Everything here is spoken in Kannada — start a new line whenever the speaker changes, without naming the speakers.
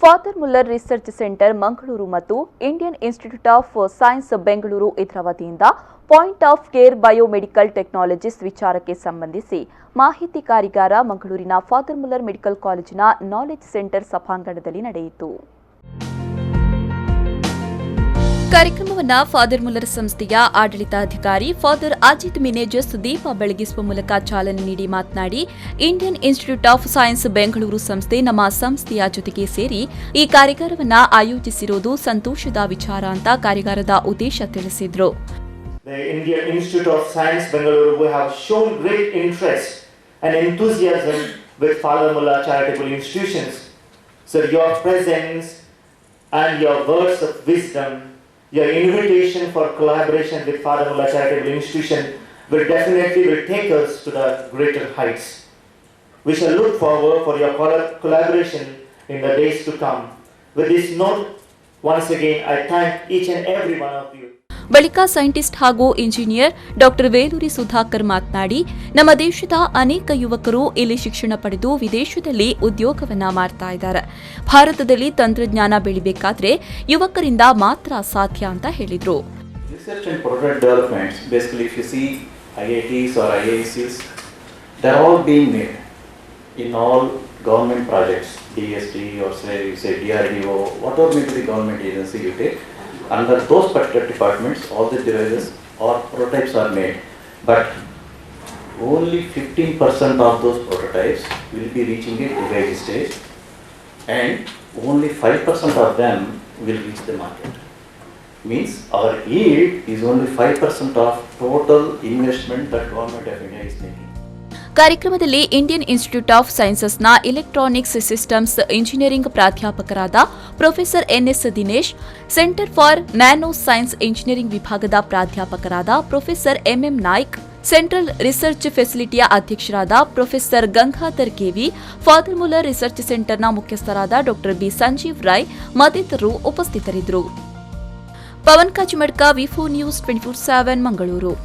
Father Muller Research Centre Mangaluru ಮತ್ತು Indian Institute of Science Bengaluru ಇದರ ವತಿಯಿಂದ point of care biomedical technologies ವಿಚಾರಕ್ಕೆ ಸಂಬಂಧಿಸಿ ಮಾಹಿತಿಗಾರಿಗಾರ ಮಂಗಳೂರಿನ ಫಾದರ್ ಮುಲ್ಲರ್ ಮೆಡಿಕಲ್ ಕಾಲೇಜಿನ ನಾಲೆಜ್ ಸೆಂಟರ್ ಸಭಾಂಗಣದಲ್ಲಿ ನಡೆಯಿತು. ಕಾರ್ಯಕ್ರಮವನ್ನು ಫಾದರ್ ಮುಲ್ಲರ್ ಸಂಸ್ಥೆಯ ಆಡಳಿತಾಧಿಕಾರಿ ಫಾದರ್ ಅಜಿತ್ ಮಿನೇಜಸ್ ದೀಪ ಬೆಳಗಿಸುವ ಮೂಲಕ ಚಾಲನೆ ನೀಡಿ ಮಾತನಾಡಿ, Indian Institute of Science Bengaluru ಸಂಸ್ಥೆ ನಮ್ಮ ಸಂಸ್ಥೆಯ ಜೊತೆಗೆ ಸೇರಿ ಈ ಕಾರ್ಯಾಗಾರವನ್ನು ಆಯೋಜಿಸಿರುವುದು ಸಂತೋಷದ ವಿಚಾರ ಅಂತ ಕಾರ್ಯಾಗಾರದ ಉದ್ದೇಶ ತಿಳಿಸಿದರು.
The Indian Institute of Science Mangaluru who have shown great interest and enthusiasm with Father Muller charitable institutions. So your presence and your words of wisdom, your invitation for collaboration with Father Muller charitable institution will take us to the greater heights. We shall look forward for your collaboration in the days to come. With this note, once again I thank each and every one of you.
ಬಳಿಕ ಸೈಂಟಿಸ್ಟ್ ಹಾಗೂ ಇಂಜಿನಿಯರ್ ಡಾಕ್ಟರ್ ವೇಲೂರಿ ಸುಧಾಕರ್ ಮಾತನಾಡಿ, ನಮ್ಮ ದೇಶದ ಅನೇಕ ಯುವಕರು ಇಲ್ಲಿ ಶಿಕ್ಷಣ ಪಡೆದು ವಿದೇಶದಲ್ಲಿ ಉದ್ಯೋಗವನ್ನ ಮಾಡ್ತಾ ಇದ್ದಾರೆ. ಭಾರತದಲ್ಲಿ ತಂತ್ರಜ್ಞಾನ ಬೆಳಿಬೇಕಾದ್ರೆ ಯುವಕರಿಂದ ಮಾತ್ರ ಸಾಧ್ಯ ಅಂತ ಹೇಳಿದ್ರು.
Research and product developments, basically if you see IITs or IIScs, they're all being made in all government projects, DST or say DRDO, whatever may be the government agency you take. Under those particular departments, all the devices or prototypes are made, but only 15% of those prototypes will be reaching a device stage, and only 5% of them will reach the market. Means our yield is only 5% of total investment that Government of India is making.
ಕಾರ್ಯಕ್ರಮದಲ್ಲಿ ಇಂಡಿಯನ್ ಇನ್ಸ್ಟಿಟ್ಯೂಟ್ ಆಫ್ ಸೈನ್ಸಸ್ನ ಇಲೆಕ್ಟ್ರಾನಿಕ್ಸ್ ಸಿಸ್ಟಮ್ಸ್ ಇಂಜಿನಿಯರಿಂಗ್ ಪ್ರಾಧ್ಯಾಪಕರಾದ professor NS Dinesh, centre for nano science engineering ವಿಭಾಗದ ಪ್ರಾಧ್ಯಾಪಕರಾದ professor MM Naik, central research ಫೆಸಿಲಿಟಿಯ ಅಧ್ಯಕ್ಷರಾದ professor Gangadhar KV, Father Muller Research ಸೆಂಟರ್ನ ಮುಖ್ಯಸ್ಥರಾದ ಡಾಕ್ಟರ್ ಬಿ ಸಂಜೀವ್ ರಾಯ್ ಮತ್ತಿತರರು ಉಪಸ್ಥಿತರಿದ್ದರು. ಪವನ್ ಕಾಚಿಮಡ್ಕ, ವಿ4 ನ್ಯೂಸ್ 24/7 ಮಂಗಳೂರು.